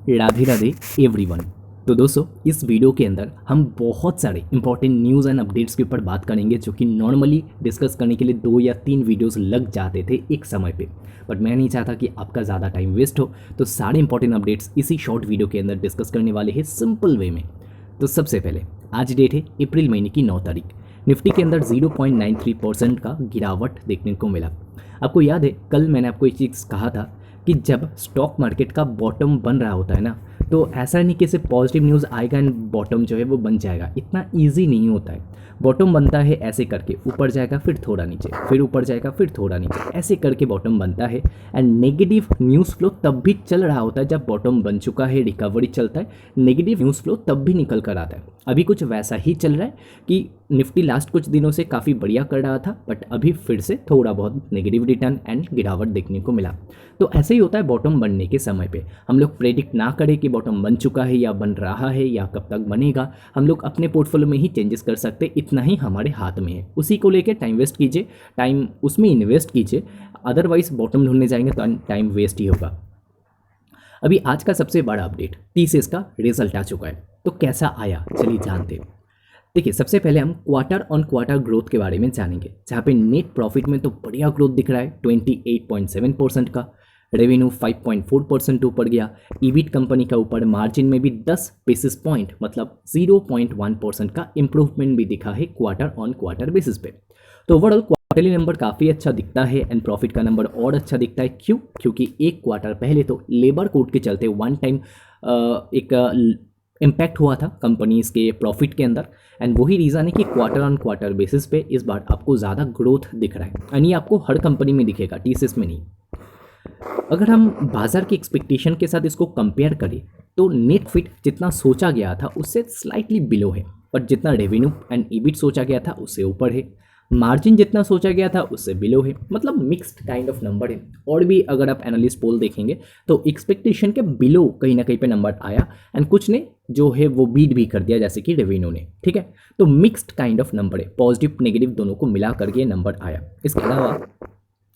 Radhe Radhe everyone. तो दोस्तों, इस वीडियो के अंदर हम बहुत सारे इंपॉर्टेंट न्यूज़ एंड अपडेट्स के ऊपर बात करेंगे जो कि नॉर्मली डिस्कस करने के लिए 2 या 3 वीडियोस लग जाते थे एक समय पे। बट मैं नहीं चाहता कि आपका ज़्यादा टाइम वेस्ट हो, तो सारे इंपॉर्टेंट अपडेट्स इसी शॉर्ट वीडियो के अंदर डिस्कस करने वाले हैं सिंपल वे में। तो सबसे पहले आज डेट है अप्रैल महीने की 9 तारीख। निफ्टी के अंदर 0.93% का गिरावट देखने को मिला। आपको याद है कल मैंने आपको एक चीज़ कहा था कि जब स्टॉक मार्केट का बॉटम बन रहा होता है ना, तो ऐसा नहीं कि सिर्फ पॉजिटिव न्यूज़ आएगा एंड बॉटम जो है वो बन जाएगा। इतना ईजी नहीं होता है। बॉटम बनता है ऐसे करके, ऊपर जाएगा फिर थोड़ा नीचे, फिर ऊपर जाएगा फिर थोड़ा नीचे, ऐसे करके बॉटम बनता है। एंड नेगेटिव न्यूज़ फ्लो तब भी चल रहा होता है जब बॉटम बन चुका है, रिकवरी चलता है। नेगेटिव न्यूज़ फ्लो तब भी निकल कर आता है। अभी कुछ वैसा ही चल रहा है कि निफ्टी लास्ट कुछ दिनों से काफ़ी बढ़िया कर रहा था, बट अभी फिर से थोड़ा बहुत नेगेटिव रिटर्न एंड गिरावट देखने को मिला। तो ऐसे ही होता है बॉटम बनने के समय पे। हम लोग प्रेडिक्ट ना करें कि बॉटम बन चुका है या बन रहा है या कब तक बनेगा। हम लोग अपने पोर्टफोलियो में ही चेंजेस कर सकते, इतना ही हमारे हाथ में है। उसी को लेकर टाइम वेस्ट कीजिए, टाइम उसमें इन्वेस्ट कीजिए। अदरवाइज बॉटम ढूंढने जाएंगे तो टाइम वेस्ट ही होगा। अभी आज का सबसे बड़ा अपडेट, टीसीएस का रिजल्ट आ चुका है। तो कैसा आया चलिए जानते हैं। देखिए, सबसे पहले हम क्वार्टर ऑन क्वार्टर ग्रोथ के बारे में जानेंगे, जहाँ पे नेट प्रॉफिट में तो बढ़िया ग्रोथ दिख रहा है 28.7% का। रेवेन्यू 5.4% ऊपर गया। ईबिट कंपनी का ऊपर, मार्जिन में भी 10 बेसिस पॉइंट मतलब 0.1% का इंप्रूवमेंट भी दिखा है क्वार्टर ऑन क्वार्टर बेसिस पे। तो ओवरऑल क्वार्टरली नंबर काफ़ी अच्छा दिखता है एंड प्रॉफिट का नंबर और अच्छा दिखता है। क्यों? क्योंकि एक क्वार्टर पहले तो लेबर कोड के चलते वन टाइम एक इम्पैक्ट हुआ था कंपनीज के प्रॉफिट के अंदर। एंड वही रीज़न है कि क्वार्टर ऑन क्वार्टर बेसिस पे इस बार आपको ज़्यादा ग्रोथ दिख रहा है। यानी ये आपको हर कंपनी में दिखेगा, टीसीएस में नहीं। अगर हम बाजार की एक्सपेक्टेशन के साथ इसको कंपेयर करें तो नेट फिट जितना सोचा गया था उससे स्लाइटली बिलो है, बट जितना रेवेन्यू एंड ईबिट सोचा गया था उससे ऊपर है। मार्जिन जितना सोचा गया था उससे बिलो है, मतलब मिक्स्ड काइंड ऑफ नंबर है। और भी अगर आप एनालिस्ट पोल देखेंगे तो एक्सपेक्टेशन के बिलो कहीं ना कहीं पे नंबर आया एंड कुछ ने जो है वो बीट भी कर दिया, जैसे कि रेवेन्यू ने। ठीक है, तो मिक्स्ड काइंड ऑफ नंबर है, पॉजिटिव नेगेटिव दोनों को मिला करके नंबर आया। इसके अलावा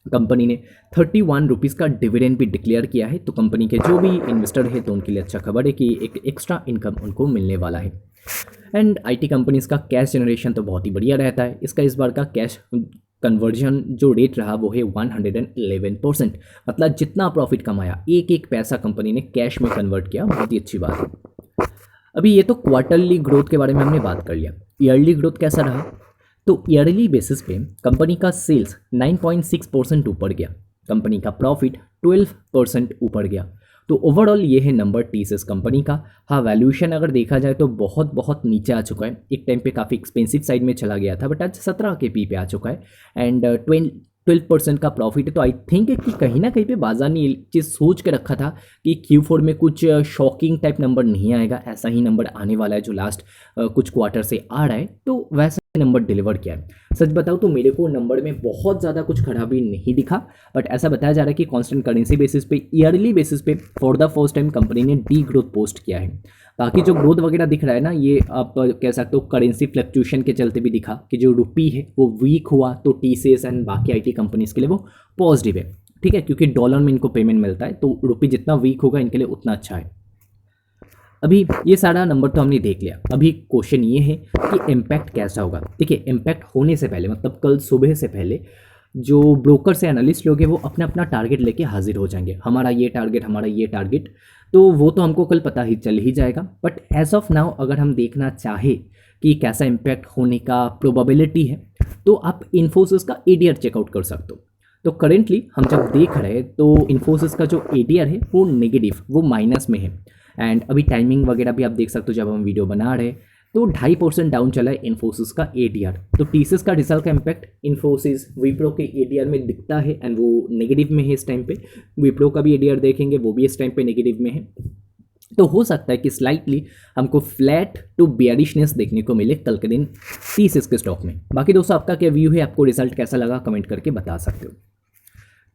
कंपनी ने 31 रुपीज़ का डिविडेंड भी डिक्लेयर किया है। तो कंपनी के जो भी इन्वेस्टर है तो उनके लिए अच्छा खबर है कि एक एक्स्ट्रा इनकम उनको मिलने वाला है। एंड आईटी कंपनीज का कैश जनरेशन तो बहुत ही बढ़िया रहता है। इसका इस बार का कैश कन्वर्जन जो रेट रहा वो है 111%। मतलब जितना प्रॉफिट कमाया एक एक पैसा कंपनी ने कैश में कन्वर्ट किया, बहुत ही अच्छी बात है। अभी ये तो क्वार्टरली ग्रोथ के बारे में हमने बात कर लिया। ईयरली ग्रोथ कैसा रहा? तो ईयरली बेसिस पे कंपनी का सेल्स 9.6% ऊपर गया, कंपनी का प्रॉफिट 12% ऊपर गया। तो ओवरऑल ये है नंबर टीसीएस कंपनी का। हाँ, वैल्यूएशन अगर देखा जाए तो बहुत बहुत नीचे आ चुका है। एक टाइम पे काफ़ी एक्सपेंसिव साइड में चला गया था, बट आज 17 के पी पे आ चुका है एंड 12% का प्रॉफिट है। तो आई थिंक कि कहीं ना कहीं पे बाजार ने ये चीज़ सोच के रखा था कि Q4 में कुछ शॉकिंग टाइप नंबर नहीं आएगा, ऐसा ही नंबर आने वाला है जो लास्ट कुछ क्वार्टर से आ रहा है। तो वैसा नंबर डिलीवर किया है। सच बताऊं तो मेरे को नंबर में बहुत ज़्यादा कुछ खराबी नहीं दिखा, बट ऐसा बताया जा रहा है कि कांस्टेंट करेंसी बेसिस पे, ईयरली बेसिस पे for the first time company ने डी ग्रोथ पोस्ट किया है। बाकी जो ग्रोथ वगैरह दिख रहा है ना, ये आप कह सकते हो करेंसी फ्लक्चुएशन के चलते भी दिखा कि जो रुपी है वो वीक हुआ, तो टीसीएस एंड बाकी आईटी कंपनीज के लिए वो पॉजिटिव है। ठीक है, क्योंकि डॉलर में इनको पेमेंट मिलता है, तो रुपी जितना वीक होगा इनके लिए उतना अच्छा है। अभी ये सारा नंबर तो हमने देख लिया। अभी क्वेश्चन ये है कि इम्पैक्ट कैसा होगा। देखिए, इम्पैक्ट होने से पहले मतलब कल सुबह से पहले जो ब्रोकर से एनालिस्ट लोग हैं वो अपना अपना टारगेट लेके हाजिर हो जाएंगे। हमारा ये टारगेट, हमारा ये टारगेट, तो वो तो हमको कल पता ही चल ही जाएगा। बट एज ऑफ नाउ अगर हम देखना चाहे कि कैसा इम्पैक्ट होने का प्रोबेबिलिटी है, तो आप इन्फोसिस का एडीआर चेकआउट कर सकते हो। तो करेंटली हम जब देख रहे हैं तो इन्फोसिस का जो एडीआर है वो नेगेटिव, वो माइनस में है। एंड अभी टाइमिंग वगैरह भी आप देख सकते हो, जब हम वीडियो बना रहे हैं तो 2.5% डाउन चला है इन्फोसिस का एडीआर। तो टीसीएस का रिजल्ट का इम्पैक्ट इन्फोसिस, विप्रो के एडीआर में दिखता है एंड वो नेगेटिव में है इस टाइम पे। विप्रो का भी एडीआर देखेंगे, वो भी इस टाइम पे नेगेटिव में है। तो हो सकता है कि स्लाइटली हमको फ्लैट टू बेयरिशनेस देखने को मिले कल के दिन टीसीएस के स्टॉक में। बाकी दोस्तों, आपका क्या व्यू है, आपको रिजल्ट कैसा लगा, कमेंट करके बता सकते हो।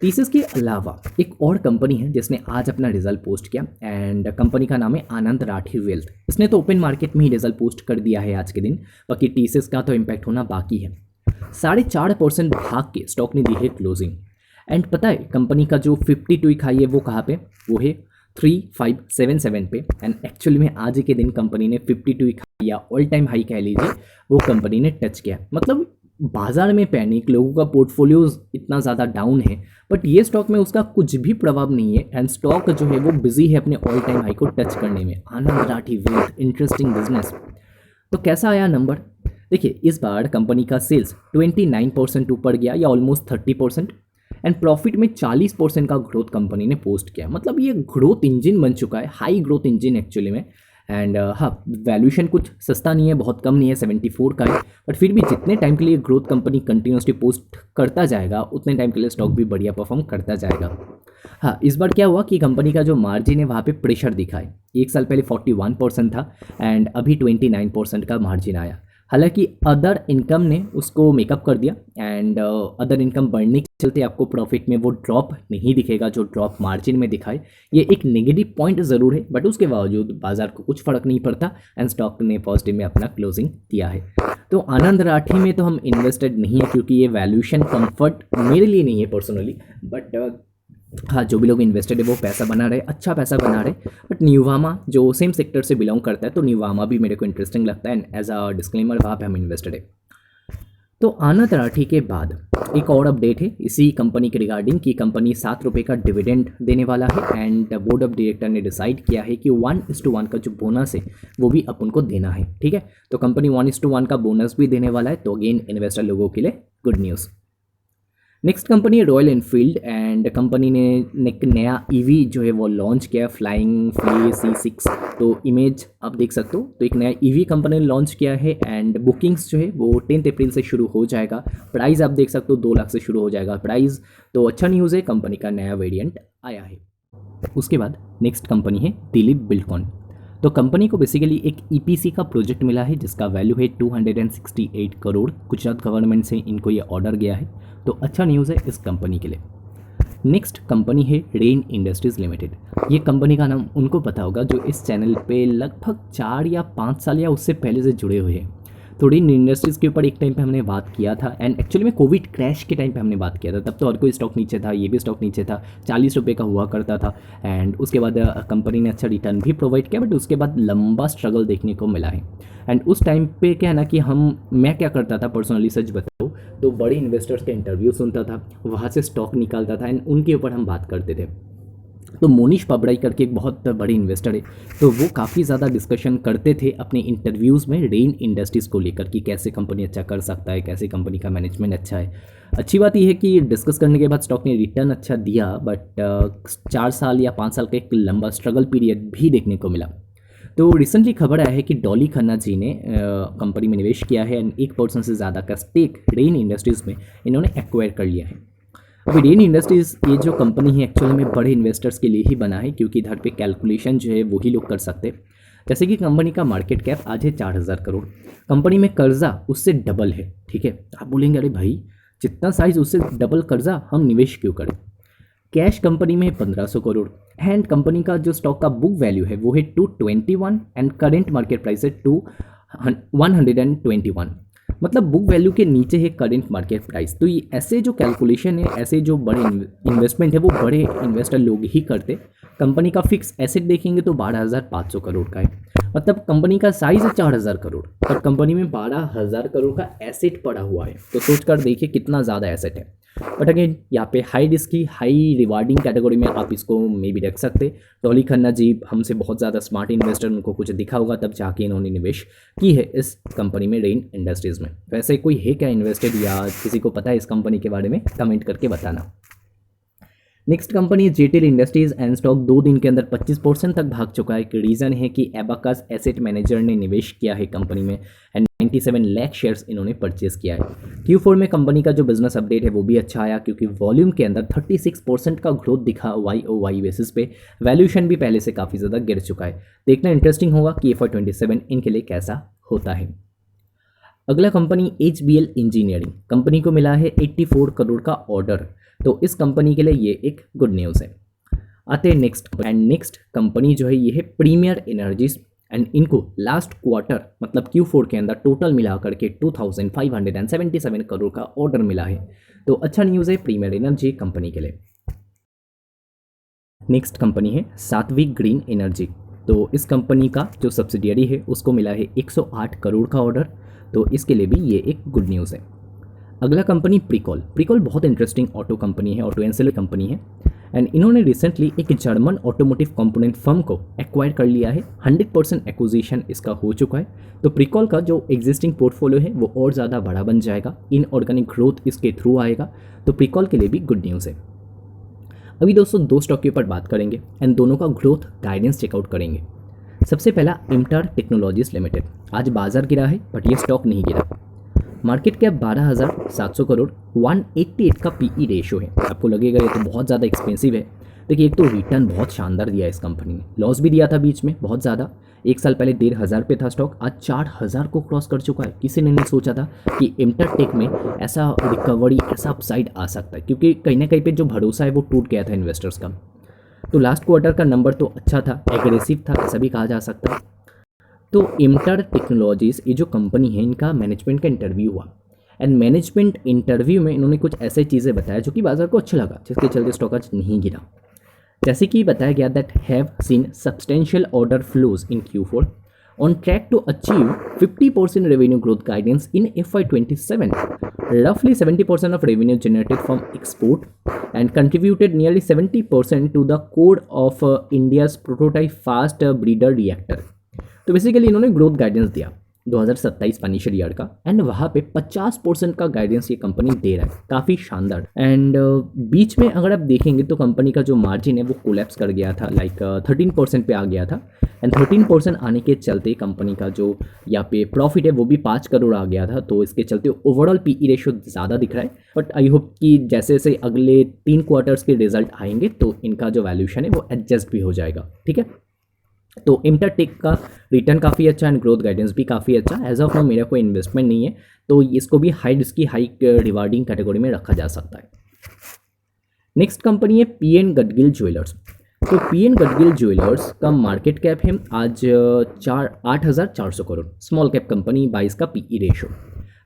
टीसीएस के अलावा एक और कंपनी है जिसने आज अपना रिजल्ट पोस्ट किया एंड कंपनी का नाम है आनंद राठी वेल्थ। इसने तो ओपन मार्केट में ही रिजल्ट पोस्ट कर दिया है आज के दिन, बाकी टीसीएस का तो इम्पैक्ट होना बाकी है। 4.5% भाग के स्टॉक ने दी है क्लोजिंग। एंड पता है कंपनी का जो 52 वीक हाई है वो कहाँ पे, वो है 3577 पे, एंड एक्चुअली में आज के दिन कंपनी ने 52 या ऑल टाइम हाई कह लीजिए वो कंपनी ने टच किया। मतलब बाजार में पैनिक, लोगों का पोर्टफोलियोज इतना ज़्यादा डाउन है, बट ये स्टॉक में उसका कुछ भी प्रभाव नहीं है, एंड स्टॉक जो है वो बिजी है अपने ऑल टाइम हाई को टच करने में। आनंद राठी वेल्थ, इंटरेस्टिंग बिजनेस। तो कैसा आया नंबर? देखिए, इस बार कंपनी का सेल्स 29% ऊपर गया या ऑलमोस्ट 30%, एंड प्रॉफिट में 40% का ग्रोथ कंपनी ने पोस्ट किया। मतलब ये ग्रोथ इंजन बन चुका है, हाई ग्रोथ इंजन एक्चुअली में। एंड हाँ, वैल्यूएशन कुछ सस्ता नहीं है, बहुत कम नहीं है, 74 का है, बट फिर भी जितने टाइम के लिए ग्रोथ कंपनी कंटिन्यूसली पोस्ट करता जाएगा उतने टाइम के लिए स्टॉक भी बढ़िया परफॉर्म करता जाएगा। हाँ, इस बार क्या हुआ कि कंपनी का जो मार्जिन है वहाँ पे प्रेशर दिखा है। एक साल पहले 41% था एंड अभी 29% का मार्जिन आया। हालांकि अदर इनकम ने उसको मेकअप कर दिया, एंड अदर इनकम बढ़ने के चलते आपको प्रॉफिट में वो ड्रॉप नहीं दिखेगा जो ड्रॉप मार्जिन में दिखाए। ये एक नेगेटिव पॉइंट ज़रूर है, बट उसके बावजूद बाजार को कुछ फर्क नहीं पड़ता एंड स्टॉक ने पॉजिटिव में अपना क्लोजिंग दिया है। तो आनंद राठी में तो हम इन्वेस्टेड नहीं है क्योंकि ये वैल्यूएशन कंफर्ट मेरे लिए नहीं है पर्सनली, बट हाँ, जो भी लोग इन्वेस्टेड है वो पैसा बना रहे, अच्छा पैसा बना रहे। बट न्यूवामा जो सेम सेक्टर से बिलोंग करता है, तो न्यूवामा भी मेरे को इंटरेस्टिंग लगता है, एंड एज अ डिस्क्लेमर वहाँ पे हम इन्वेस्टेड है। तो आनंद राठी के बाद एक और अपडेट है इसी कंपनी के रिगार्डिंग कि कंपनी 7 रुपये का डिविडेंड देने वाला है, एंड बोर्ड ऑफ डायरेक्टर ने डिसाइड किया है कि 1:1 का जो बोनस है वो भी अपन को देना है। ठीक है, तो कंपनी 1:1 का बोनस भी देने वाला है, तो अगेन इन्वेस्टर लोगों के लिए गुड न्यूज़। नेक्स्ट कंपनी है रॉयल एनफील्ड, एंड कंपनी ने एक नया ईवी जो है वो लॉन्च किया, फ्लाइंग फ्ली C6। तो इमेज आप देख सकते हो, तो एक नया ईवी कंपनी ने लॉन्च किया है, एंड बुकिंग्स जो है वो 10 अप्रैल से शुरू हो जाएगा। प्राइस आप देख सकते हो 2 लाख से शुरू हो जाएगा प्राइस। तो अच्छा न्यूज़ है, कंपनी का नया वेरिएंट आया है। उसके बाद नेक्स्ट कंपनी है दिलीप बिल्डकॉन। तो कंपनी को बेसिकली एक EPC का प्रोजेक्ट मिला है जिसका वैल्यू है 268 करोड़। गुजरात गवर्नमेंट से इनको ये ऑर्डर गया है, तो अच्छा न्यूज़ है इस कंपनी के लिए। नेक्स्ट कंपनी है रेन इंडस्ट्रीज़ लिमिटेड। ये कंपनी का नाम उनको पता होगा जो इस चैनल पे लगभग 4 या 5 साल या उससे पहले से जुड़े हुए हैं। तो रेन इंडस्ट्रीज़ के ऊपर एक टाइम पे हमने बात किया था, एंड एक्चुअली में कोविड क्रैश के टाइम पे हमने बात किया था। तब तो हर कोई स्टॉक नीचे था, ये भी स्टॉक नीचे था, 40 रुपये का हुआ करता था, एंड उसके बाद कंपनी ने अच्छा रिटर्न भी प्रोवाइड किया, बट उसके बाद लंबा स्ट्रगल देखने को मिला है। एंड उस टाइम पे क्या है ना कि मैं क्या करता था पर्सनली, सच बताऊँ तो बड़े इन्वेस्टर्स के इंटरव्यू सुनता था, वहाँ से स्टॉक निकालता था, एंड उनके ऊपर हम बात करते थे। तो मोनिश पबड़ाई करके एक बहुत बड़े इन्वेस्टर है, तो वो काफ़ी ज़्यादा डिस्कशन करते थे अपने इंटरव्यूज़ में रेन इंडस्ट्रीज़ को लेकर कि कैसे कंपनी अच्छा कर सकता है, कैसे कंपनी का मैनेजमेंट अच्छा है। अच्छी बात यह है कि डिस्कस करने के बाद स्टॉक ने रिटर्न अच्छा दिया, बट 4 साल या 5 साल का एक लंबा स्ट्रगल पीरियड भी देखने को मिला। तो रिसेंटली खबर आया है कि डॉली खन्ना जी ने कंपनी में निवेश किया है, एंड 1% से ज़्यादा का स्टेक रेन इंडस्ट्रीज़ में इन्होंने एक्वायर कर लिया है। अभी रेन इंडस्ट्रीज़ ये जो कंपनी है एक्चुअली में बड़े इन्वेस्टर्स के लिए ही बना है, क्योंकि इधर पे कैलकुलेशन जो है वही लोग कर सकते हैं। जैसे कि कंपनी का मार्केट कैप आज है 4000 करोड़, कंपनी में कर्जा उससे डबल है। ठीक है, आप बोलेंगे अरे भाई जितना साइज उससे डबल कर्जा हम निवेश क्यों करें। कैश कंपनी में 1500 करोड़, एंड कंपनी का जो स्टॉक का बुक वैल्यू है वो है 221, एंड करेंट मार्केट प्राइस है 121। मतलब बुक वैल्यू के नीचे है करेंट मार्केट प्राइस। तो ये ऐसे जो कैलकुलेशन है, ऐसे जो बड़े इन्वेस्टमेंट है वो बड़े इन्वेस्टर लोग ही करते। कंपनी का फिक्स एसेट देखेंगे तो 12500 करोड़ का है, मतलब कंपनी का साइज है 4000 करोड़, पर कंपनी में 12000 करोड़ का एसेट पड़ा हुआ है। तो सोच कर देखिए कितना ज़्यादा एसेट है। बट अगेन यहाँ पे हाई रिस्क की हाई रिवार्डिंग कैटेगरी में आप इसको मे भी रख सकते। डॉली खन्ना जी हमसे बहुत ज़्यादा स्मार्ट इन्वेस्टर, उनको कुछ दिखा होगा तब जाके इन्होंने निवेश की है इस कंपनी में रेन इंडस्ट्रीज़ में। वैसे कोई है क्या इन्वेस्टेड या किसी को पता है इस कंपनी के बारे में, कमेंट करके बताना। नेक्स्ट कंपनी है जेटेल इंडस्ट्रीज, एंड स्टॉक 2 दिन के अंदर 25% तक भाग चुका है। रीज़न है कि एबाकस एसेट मैनेजर ने निवेश किया है कंपनी में, एंड 97 लाख शेयर्स इन्होंने परचेज किया है। Q4 में कंपनी का जो बिजनेस अपडेट है वो भी अच्छा आया, क्योंकि वॉल्यूम के अंदर 36% का ग्रोथ दिखा YoY बेसिस पे। वैल्यूएशन भी पहले से काफ़ी ज़्यादा गिर चुका है। देखना इंटरेस्टिंग होगा कि FY27 इनके लिए कैसा होता है। अगला कंपनी HBL इंजीनियरिंग, कंपनी को मिला है 84 करोड़ का ऑर्डर, तो इस कंपनी के लिए ये एक गुड न्यूज़ है। आते हैं नेक्स्ट कंपनी जो है ये है प्रीमियर एनर्जीज, एंड इनको लास्ट क्वार्टर मतलब Q4 के अंदर टोटल मिला करके 2577 करोड़ का ऑर्डर मिला है। तो अच्छा न्यूज़ है प्रीमियर एनर्जी कंपनी के लिए। नेक्स्ट कंपनी है सात्विक ग्रीन एनर्जी। तो इस कंपनी का जो सब्सिडियरी है उसको मिला है 108 करोड़ का ऑर्डर, तो इसके लिए भी ये एक गुड न्यूज़ है। अगला कंपनी प्रीकॉल। प्रीकॉल बहुत इंटरेस्टिंग ऑटो कंपनी है, ऑटो एंसिलरी कंपनी है, एंड इन्होंने रिसेंटली एक जर्मन ऑटोमोटिव कंपोनेंट फर्म को एक्वायर कर लिया है। 100% एक्विजिशन इसका हो चुका है। तो प्रीकॉल का जो एग्जिस्टिंग पोर्टफोलियो है वो और ज़्यादा बड़ा बन जाएगा, इनऑर्गेनिक ग्रोथ इसके थ्रू आएगा, तो प्रीकॉल के लिए भी गुड न्यूज़ है। अभी दोस्तों दो स्टॉक के ऊपर बात करेंगे एंड दोनों का ग्रोथ गाइडेंस चेकआउट करेंगे। सबसे पहला एमटार टेक्नोलॉजीज लिमिटेड। आज बाजार गिरा है बट ये स्टॉक नहीं गिरा। मार्केट कैप 12,700 करोड़, 188 का पीई रेशियो है। आपको लगेगा ये तो बहुत ज़्यादा एक्सपेंसिव है। देखिए एक तो रिटर्न बहुत शानदार दिया है इस कंपनी ने, लॉस भी दिया था बीच में बहुत ज़्यादा। एक साल पहले 1,500 पे था स्टॉक, आज 4,000 को क्रॉस कर चुका है। किसी ने नहीं सोचा था कि एमटेक टेक में ऐसा रिकवरी, ऐसा अपसाइड आ सकता है, क्योंकि कहीं ना कहीं पे जो भरोसा है वो टूट गया था इन्वेस्टर्स का। तो लास्ट क्वार्टर का नंबर तो अच्छा था, एग्रेसिव था, ऐसा भी कहा जा सकता है। तो एमटार टेक्नोलॉजीज़ ये जो कंपनी है इनका मैनेजमेंट का इंटरव्यू हुआ, एंड मैनेजमेंट इंटरव्यू में इन्होंने कुछ ऐसे चीज़ें बताया जो कि बाजार को अच्छा लगा, जिसके चलते स्टॉक आज नहीं गिरा। जैसे कि बताया गया that have seen substantial order flows in Q4, on track to achieve 50% revenue growth guidance in FY27. Roughly 70% of revenue generated from export and contributed nearly 70% to the core of India's prototype fast breeder reactor. तो basically इन्होंने growth guidance दिया 2027 financial year का, and वहाँ पे 50% का guidance ये company दे रहा है, काफ़ी शानदार। एंड बीच में अगर आप देखेंगे तो कंपनी का जो मार्जिन है वो कोलैप्स कर गया था, लाइक 13% पे आ गया था, एंड 13% आने के चलते कंपनी का जो यहाँ पे प्रॉफिट है वो भी 5 करोड़ आ गया था। तो इसके चलते ओवरऑल पीई रेशियो ज़्यादा दिख रहा है, बट आई होप कि जैसे जैसे अगले 3 क्वार्टर्स के रिजल्ट आएंगे तो इनका जो वैल्यूशन है वो एडजस्ट भी हो जाएगा। ठीक है, तो एमटार टेक का रिटर्न काफ़ी अच्छा एंड ग्रोथ गाइडेंस भी काफ़ी अच्छा। एज ऑफ नाउ मेरा कोई इन्वेस्टमेंट नहीं है, तो इसको भी high risky high rewarding category में रखा जा सकता है। नेक्स्ट कंपनी है पीएन गडगिल ज्वेलर्स। तो पीएन गडगिल ज्वेलर्स का मार्केट कैप है आज 8,400 करोड़, स्मॉल कैप कंपनी, 22 का पीई रेशियो।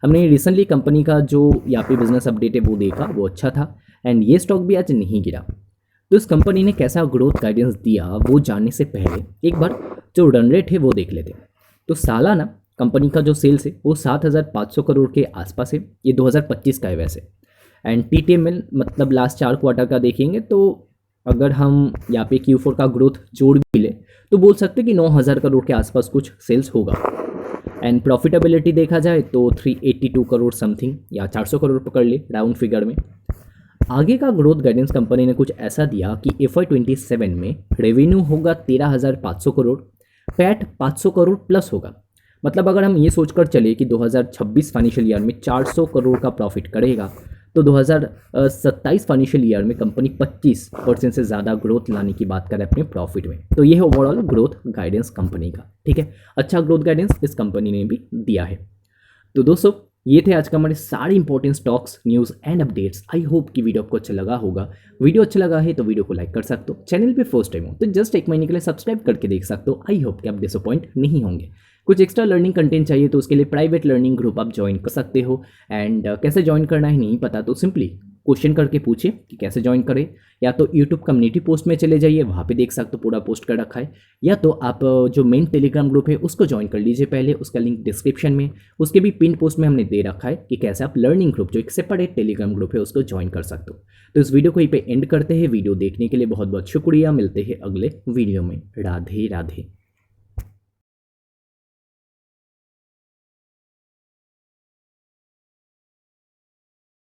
हमने रिसेंटली कंपनी का जो यहाँ पे बिजनेस अपडेट है वो देखा, वो अच्छा था, एंड ये स्टॉक भी आज नहीं गिरा। तो इस कंपनी ने कैसा ग्रोथ गाइडेंस दिया वो जानने से पहले एक बार जो रन रेट है वो देख लेते हैं। तो सालाना कंपनी का जो सेल्स है वो 7,500 करोड़ के आसपास है, ये 2025 का है वैसे। एंड टीटीएमएल मतलब लास्ट 4 क्वार्टर का देखेंगे तो अगर हम यहाँ पे Q4 का ग्रोथ जोड़ भी ले तो बोल सकते हैं कि 9,000 करोड़ के आसपास कुछ सेल्स होगा। एंड प्रॉफिटेबिलिटी देखा जाए तो 382 करोड़ समथिंग या 400 करोड़ पकड़ ले राउंड फिगर में। आगे का ग्रोथ गाइडेंस कंपनी ने कुछ ऐसा दिया कि FY27 में रेवेन्यू होगा 13,500 करोड़, पैट 500 करोड़ प्लस होगा। मतलब अगर हम ये सोचकर चले कि 2026 फाइनेंशियल ईयर में 400 करोड़ का प्रॉफिट करेगा तो 2027 फाइनेंशियल ईयर में कंपनी 25% से ज़्यादा ग्रोथ लाने की बात करें अपने प्रॉफिट में। तो ये है ओवरऑल ग्रोथ गाइडेंस कंपनी का। ठीक है, अच्छा ग्रोथ गाइडेंस इस कंपनी ने भी दिया है। तो दोस्तों ये थे आज का हमारे सारे important stocks, news and updates. I hope कि वीडियो आपको अच्छा लगा होगा। वीडियो अच्छा लगा है तो वीडियो को लाइक कर सकते हो, चैनल पे फर्स्ट टाइम हो तो जस्ट 1 महीने के लिए सब्सक्राइब करके देख सकते हो। आई होप कि आप डिसअपॉइंट नहीं होंगे। कुछ एक्स्ट्रा लर्निंग कंटेंट चाहिए तो उसके लिए प्राइवेट लर्निंग ग्रुप आप ज्वाइन कर सकते हो। एंड कैसे ज्वाइन करना है नहीं पता तो सिंपली क्वेश्चन करके पूछिए कि कैसे ज्वाइन करें, या तो यूट्यूब कम्युनिटी पोस्ट में चले जाइए, वहाँ पे देख सकते हो पूरा पोस्ट कर रखा है, या तो आप जो मेन टेलीग्राम ग्रुप है उसको ज्वाइन कर लीजिए पहले, उसका लिंक डिस्क्रिप्शन में, उसके भी पिन पोस्ट में हमने दे रखा है कि कैसे आप लर्निंग ग्रुप जो एक सेपरेट टेलीग्राम ग्रुप है उसको ज्वाइन कर सकते हो। तो इस वीडियो को यहीं पे एंड करते हैं। वीडियो देखने के लिए बहुत बहुत शुक्रिया, मिलते हैं अगले वीडियो में। राधे राधे।